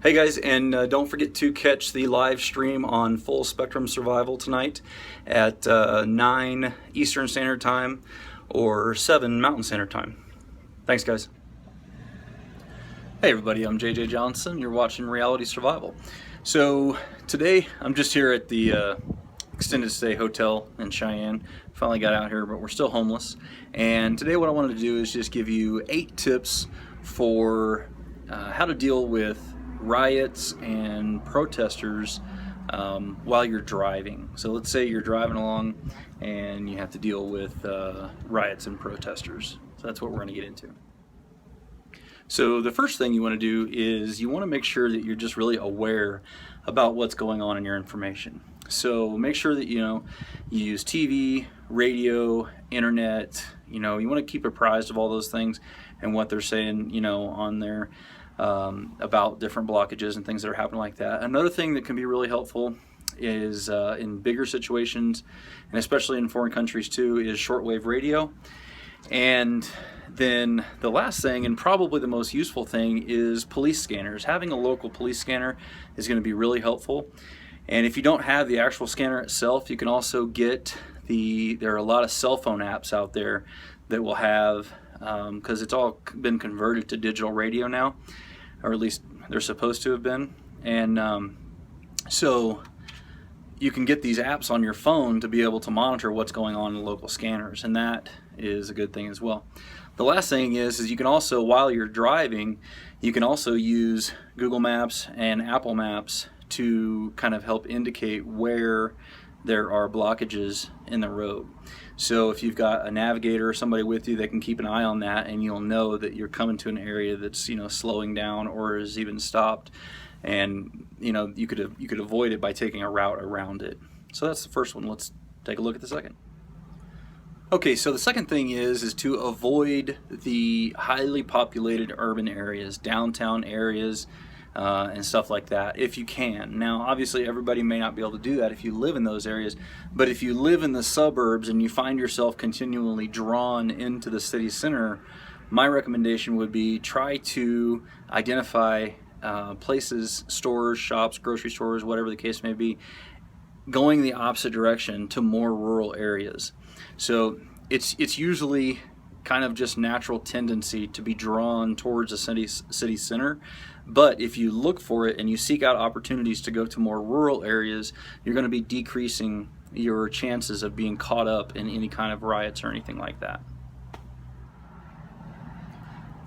Hey guys, and don't forget to catch the live stream on Full Spectrum Survival tonight at 9 Eastern Standard Time or 7 Mountain Standard Time. Thanks guys. Hey everybody, I'm JJ Johnson. You're watching Reality Survival. So today I'm just here at the extended stay hotel in Cheyenne. Finally got out here, but we're still homeless. And today what I wanted to do is just give you 8 tips for how to deal with riots and protesters while you're driving. So let's say you're driving along and you have to deal with riots and protesters. So that's what we're going to get into. So the first thing you want to do is you want to make sure that you're just really aware about what's going on in your information. So make sure that you use TV, radio, internet. You want to keep apprised of all those things and what they're saying on there about different blockages and things that are happening like that. Another thing that can be really helpful is in bigger situations, and especially in foreign countries too, is shortwave radio. And then the last thing, and probably the most useful thing, is police scanners. Having a local police scanner is going to be really helpful. And if you don't have the actual scanner itself, you can also get there are a lot of cell phone apps out there that will have, because it's all been converted to digital radio now, or at least they're supposed to have been. And so you can get these apps on your phone to be able to monitor what's going on in local scanners, and that is a good thing as well. The last thing is you can also, while you're driving, you can also use Google Maps and Apple Maps to kind of help indicate where there are blockages in the road. So if you've got a navigator or somebody with you, they can keep an eye on that, and you'll know that you're coming to an area that's slowing down or is even stopped, and you could avoid it by taking a route around it. So that's the first one. Let's take a look at the second. Okay, so the second thing is to avoid the highly populated urban areas, downtown areas, and stuff like that, if you can. Now, obviously, everybody may not be able to do that if you live in those areas, but if you live in the suburbs and you find yourself continually drawn into the city center, my recommendation would be try to identify places, stores, shops, grocery stores, whatever the case may be, going the opposite direction to more rural areas. So it's usually kind of just natural tendency to be drawn towards a city center, but if you look for it and you seek out opportunities to go to more rural areas, you're going to be decreasing your chances of being caught up in any kind of riots or anything like that.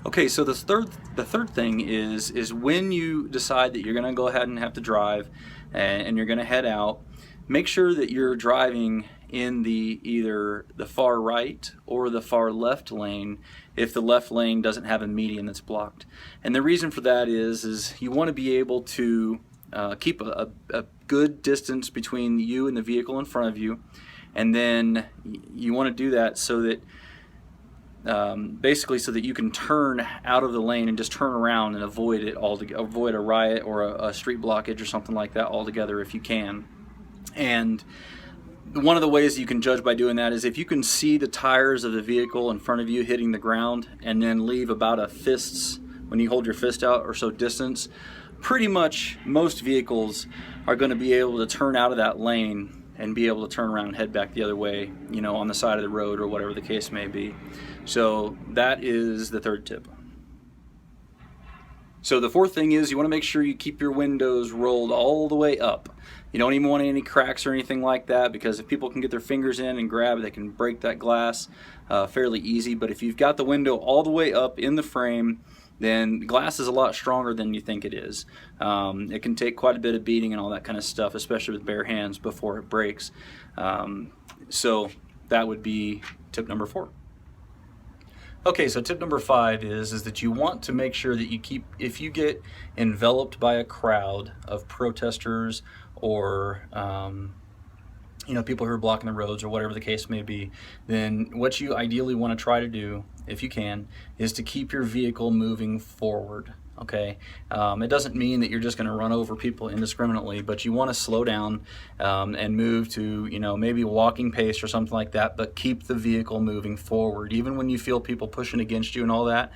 Okay, so the third thing is when you decide that you're going to go ahead and have to drive and you're going to head out, make sure that you're driving in either the far right or the far left lane if the left lane doesn't have a median that's blocked. And the reason for that is you want to be able to keep a good distance between you and the vehicle in front of you, and then you want to do that so that basically so that you can turn out of the lane and just turn around and avoid a riot or a street blockage or something like that altogether if you can. And one of the ways you can judge by doing that is if you can see the tires of the vehicle in front of you hitting the ground and then leave about a fist's, when you hold your fist out or so distance, pretty much most vehicles are going to be able to turn out of that lane and be able to turn around and head back the other way, on the side of the road or whatever the case may be. So that is the third tip. So the fourth thing is you want to make sure you keep your windows rolled all the way up. You don't even want any cracks or anything like that, because if people can get their fingers in and grab it, they can break that glass fairly easy. But if you've got the window all the way up in the frame, then glass is a lot stronger than you think it is. It can take quite a bit of beating and all that kind of stuff, especially with bare hands, before it breaks. So that would be tip number 4. Okay, so tip number 5 is that you want to make sure that if you get enveloped by a crowd of protesters or people who are blocking the roads or whatever the case may be, then what you ideally want to try to do, if you can, is to keep your vehicle moving forward. Okay, it doesn't mean that you're just going to run over people indiscriminately, but you want to slow down and move to maybe walking pace or something like that, but keep the vehicle moving forward even when you feel people pushing against you and all that.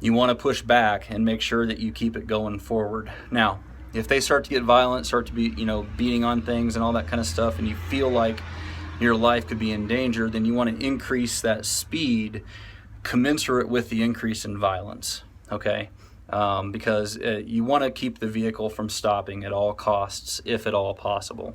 you want to push back and make sure that you keep it going forward. Now, if they start to get violent, start to be, beating on things and all that kind of stuff, and you feel like your life could be in danger, then you want to increase that speed commensurate with the increase in violence, okay? Because you want to keep the vehicle from stopping at all costs, if at all possible.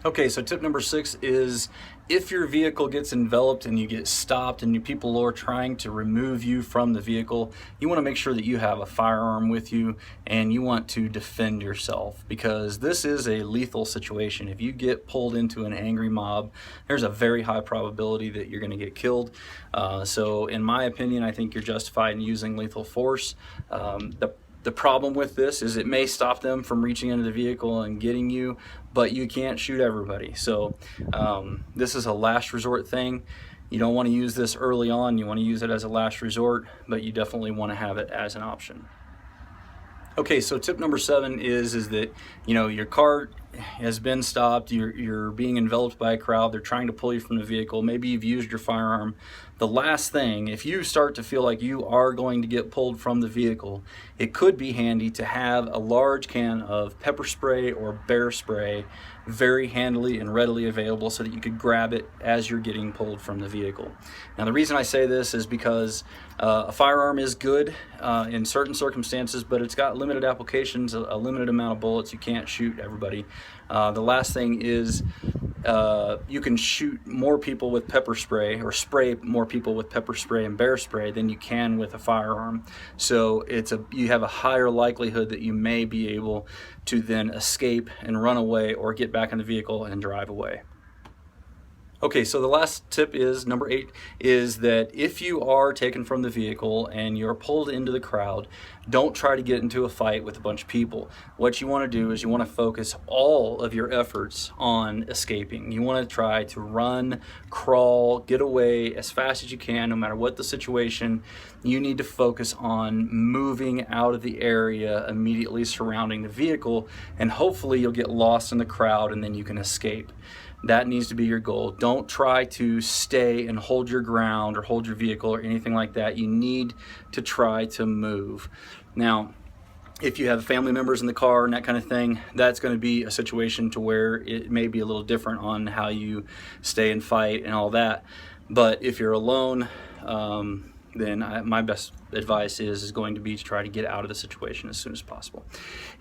Okay, so tip number 6 is if your vehicle gets enveloped and you get stopped and people are trying to remove you from the vehicle, you want to make sure that you have a firearm with you and you want to defend yourself, because this is a lethal situation. If you get pulled into an angry mob, there's a very high probability that you're going to get killed. So in my opinion, I think you're justified in using lethal force. The problem with this is it may stop them from reaching into the vehicle and getting you, but you can't shoot everybody. So this is a last resort thing. You don't want to use this early on. You want to use it as a last resort, but you definitely want to have it as an option. Okay, so tip number 7 is that your car has been stopped, you're being enveloped by a crowd, they're trying to pull you from the vehicle, maybe you've used your firearm. The last thing, if you start to feel like you are going to get pulled from the vehicle, it could be handy to have a large can of pepper spray or bear spray very handily and readily available so that you could grab it as you're getting pulled from the vehicle. Now, the reason I say this is because a firearm is good in certain circumstances, but it's got limited applications, a limited amount of bullets. You can't shoot everybody. The last thing is you can shoot more people with pepper spray or spray more people with pepper spray and bear spray than you can with a firearm. So you have a higher likelihood that you may be able to then escape and run away or get back in the vehicle and drive away. Okay, so the last tip is number 8, is that if you are taken from the vehicle and you're pulled into the crowd, don't try to get into a fight with a bunch of people. What you want to do is you want to focus all of your efforts on escaping. You want to try to run, crawl, get away as fast as you can, no matter what the situation. You need to focus on moving out of the area immediately surrounding the vehicle, and hopefully you'll get lost in the crowd and then you can escape. That needs to be your goal. Don't try to stay and hold your ground or hold your vehicle or anything like that. You need to try to move. Now, if you have family members in the car and that kind of thing, that's going to be a situation to where it may be a little different on how you stay and fight and all that. But if you're alone, then my best advice is going to be to try to get out of the situation as soon as possible.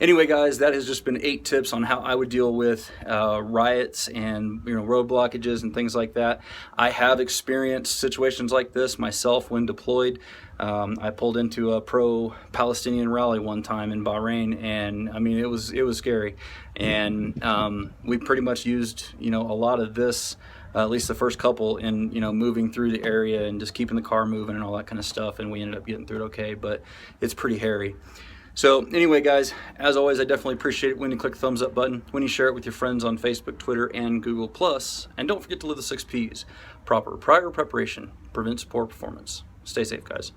Anyway, guys, that has just been 8 tips on how I would deal with riots and road blockages and things like that. I have experienced situations like this myself when deployed. I pulled into a pro-Palestinian rally one time in Bahrain, and I mean it was scary. And we pretty much used a lot of this. At least the first couple, in moving through the area and just keeping the car moving and all that kind of stuff, and we ended up getting through it okay, but it's pretty hairy. So anyway, guys, as always, I definitely appreciate it when you click the thumbs up button, when you share it with your friends on Facebook, Twitter, and Google+, and don't forget to live the 6 Ps. Proper prior preparation prevents poor performance. Stay safe, guys.